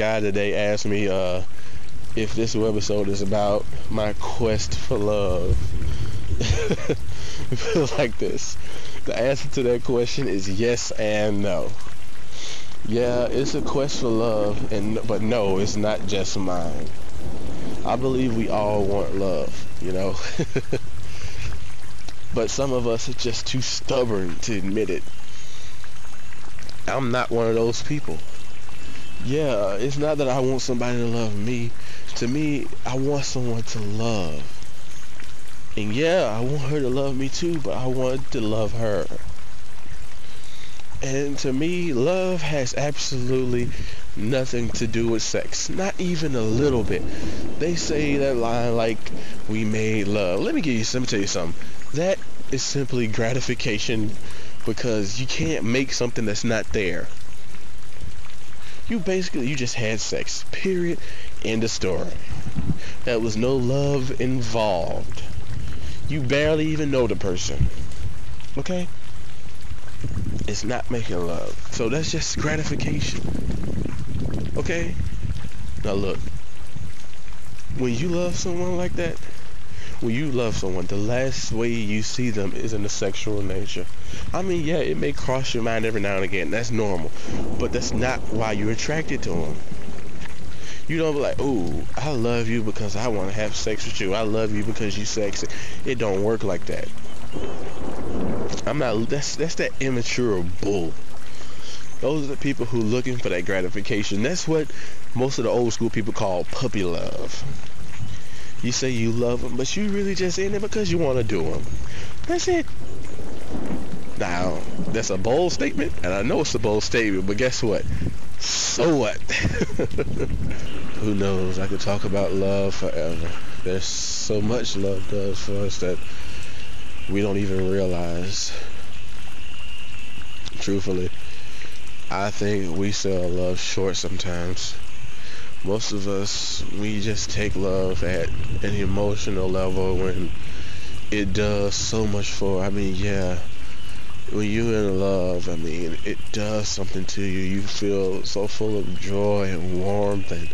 guy today asked me if this webisode is about my quest for love. It feels like this. The answer to that question is yes and no. Yeah, it's a quest for love, but no, it's not just mine. I believe we all want love, you know. But some of us are just too stubborn to admit it. I'm not one of those people. Yeah, it's not that I want somebody to love me. To me, I want someone to love. And yeah, I want her to love me too, but I want to love her. And to me, love has absolutely nothing to do with sex. Not even a little bit. They say that line like, we made love. Let me tell you something. That is simply gratification, because you can't make something that's not there. You just had sex. Period. End of story. There was no love involved. You barely even know the person. Okay? It's not making love. So that's just gratification. Okay? Now look. When you love someone like that, the last way you see them is in a sexual nature. I mean, yeah, it may cross your mind every now and again. That's normal. But that's not why you're attracted to them. You don't be like, ooh, I love you because I want to have sex with you. I love you because you sexy. It don't work like that. That's that immature bull. Those are the people who looking for that gratification. That's what most of the old school people call puppy love. You say you love them, but you really just in it because you want to do them. That's it. Now, that's a bold statement, and I know it's a bold statement, but guess what? So what? Who knows? I could talk about love forever. There's so much love does for us that we don't even realize. Truthfully, I think we sell love short sometimes. Most of us, we just take love at an emotional level when it does so much for, yeah, when you're in love, it does something to you. You feel so full of joy and warmth, and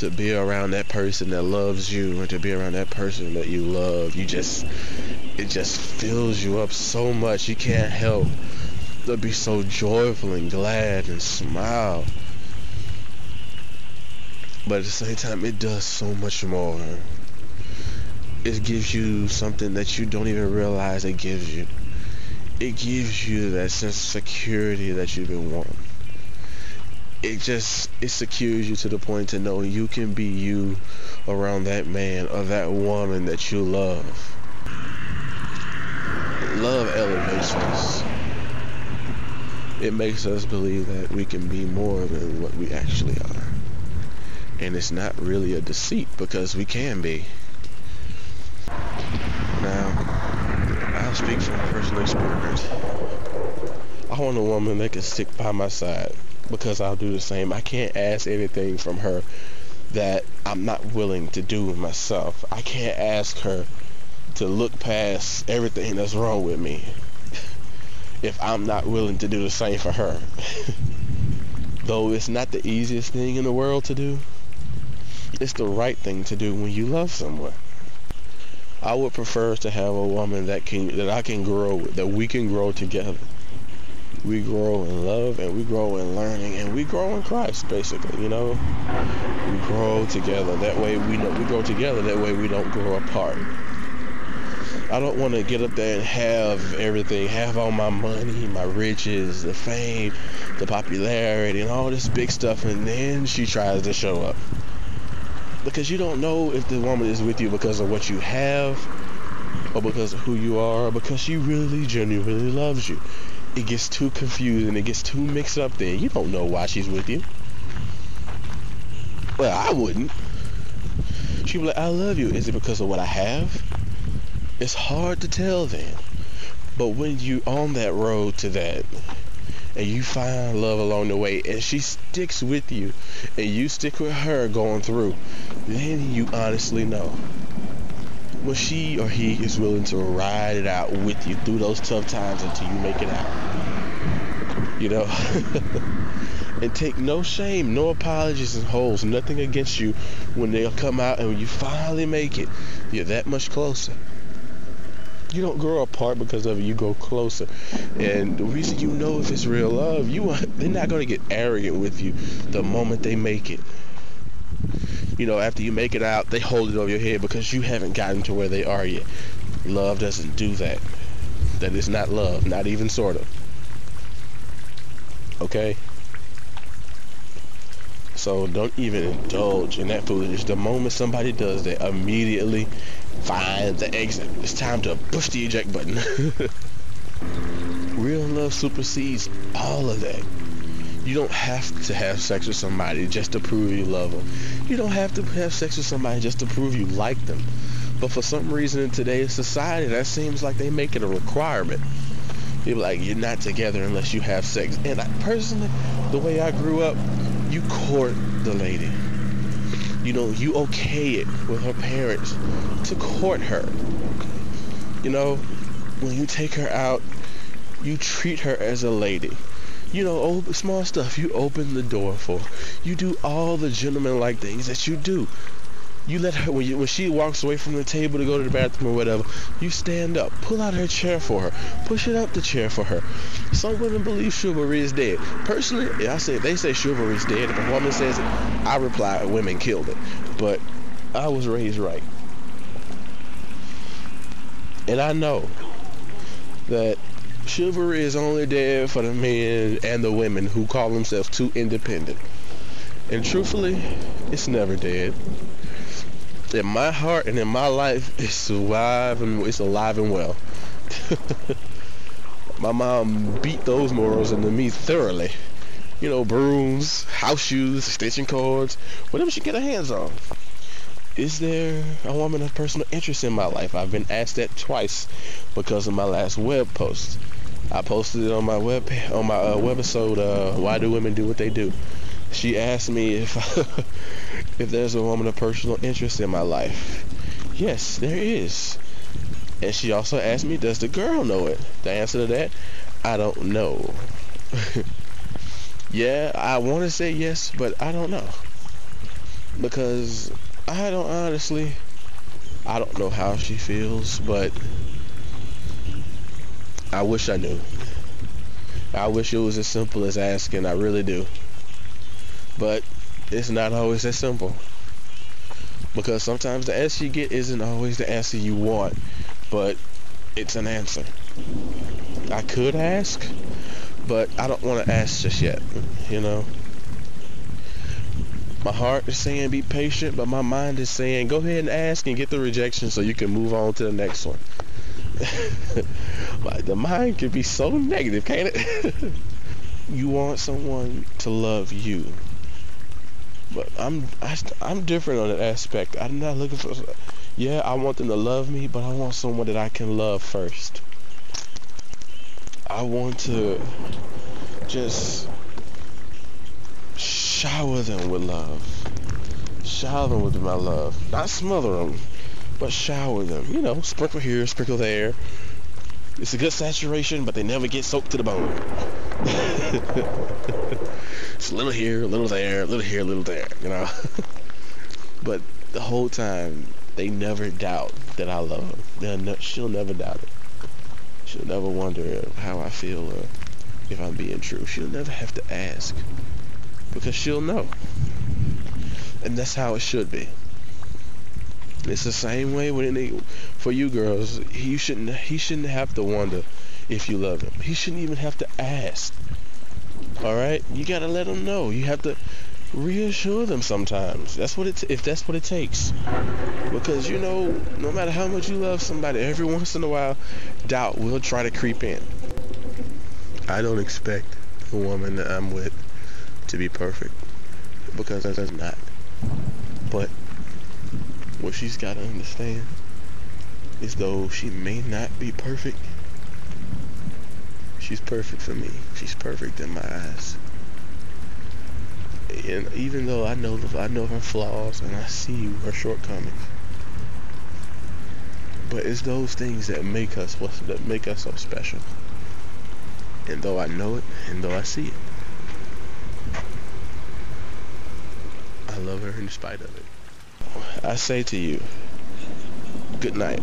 to be around that person that loves you, or to be around that person that you love, it just fills you up so much. You can't help but be so joyful and glad and smile. But at the same time, it does so much more. It gives you something that you don't even realize it gives you. It gives you that sense of security that you've been wanting. It secures you to the point to know you can be you around that man or that woman that you love. Love elevates us. It makes us believe that we can be more than what we actually are. And it's not really a deceit, because we can be. Now, I'll speak from personal experience. I want a woman that can stick by my side, because I'll do the same. I can't ask anything from her that I'm not willing to do myself. I can't ask her to look past everything that's wrong with me if I'm not willing to do the same for her. Though it's not the easiest thing in the world to do, it's the right thing to do when you love someone. I would prefer to have a woman that I can grow with, that we can grow together. We grow in love, and we grow in learning, and we grow in Christ, basically, you know. We grow together. That way we grow together. That way we don't grow apart. I don't want to get up there and have everything, have all my money, my riches, the fame, the popularity, and all this big stuff, and then she tries to show up. Because you don't know if the woman is with you because of what you have, or because of who you are, or because she really genuinely loves you. It gets too confused and it gets too mixed up there. You don't know why she's with you. Well, I wouldn't. She'd be like, I love you. Is it because of what I have? It's hard to tell then. But when you on that road to that, and you find love along the way, and she sticks with you, and you stick with her going through, then you honestly know when she or he is willing to ride it out with you through those tough times until you make it out. You know? And take no shame, no apologies and holds, nothing against you when they come out and when you finally make it. You're that much closer. You don't grow apart because of it, you go closer. And the reason you know if it's real love, they're not going to get arrogant with you the moment they make it. After you make it out, they hold it over your head because you haven't gotten to where they are yet. Love doesn't do that. That is not love, not even sort of. Okay? So don't even indulge in that foolishness. The moment somebody does that, immediately find the exit. It's time to push the eject button. Real love supersedes all of that. You don't have to have sex with somebody just to prove you love them. You don't have to have sex with somebody just to prove you like them. But for some reason in today's society, that seems like they make it a requirement. People like, you're not together unless you have sex. And personally, the way I grew up, you court the lady. You okay it with her parents to court her. When you take her out, you treat her as a lady. Small stuff. You open the door for her. You do all the gentleman-like things that you do. You let her, when she walks away from the table to go to the bathroom or whatever, you stand up, pull out her chair for her, push it up the chair for her. Some women believe chivalry is dead. Personally, they say chivalry is dead. If a woman says it, I reply, women killed it. But I was raised right. And I know that chivalry is only dead for the men and the women who call themselves too independent. And truthfully, it's never dead. In my heart and in my life, it's alive and well. My mom beat those morals into me thoroughly. Brooms, house shoes, extension cords, whatever she get her hands on. Is there a woman of personal interest in my life? I've been asked that twice because of my last web post. I posted it on my Webisode, Why Do Women Do What They Do? She asked me if there's a woman of personal interest in my life. Yes, there is. And she also asked me, does the girl know it? The answer to that, I don't know. Yeah, I want to say yes, but I don't know. Because I don't know how she feels, but I wish I knew. I wish it was as simple as asking, I really do. But it's not always that simple. Because sometimes the answer you get isn't always the answer you want, but it's an answer. I could ask, but I don't want to ask just yet, My heart is saying be patient, but my mind is saying go ahead and ask and get the rejection so you can move on to the next one. Like, the mind can be so negative, can't it? You want someone to love you. But I'm different on that aspect. I'm not looking for... Yeah, I want them to love me, but I want someone that I can love first. I want to just shower them with love. Shower them with my love. Not smother them, but shower them. Sprinkle here, sprinkle there. It's a good saturation, but they never get soaked to the bone. It's a little here, a little there, a little here, a little there, But the whole time, they never doubt that I love them. She'll never doubt it. She'll never wonder how I feel or if I'm being true. She'll never have to ask because she'll know. And that's how it should be. It's the same way for you girls. He shouldn't have to wonder if you love him. He shouldn't even have to ask. Alright? You gotta let them know. You have to reassure them sometimes. If that's what it takes. Because no matter how much you love somebody, every once in a while, doubt will try to creep in. I don't expect the woman that I'm with to be perfect. Because that's not. But what she's got to understand is, though she may not be perfect, she's perfect for me. She's perfect in my eyes. And even though I know her flaws and I see her shortcomings, but it's those things that make us so special. And though I know it, and though I see it, love her in spite of it. I say to you, good night.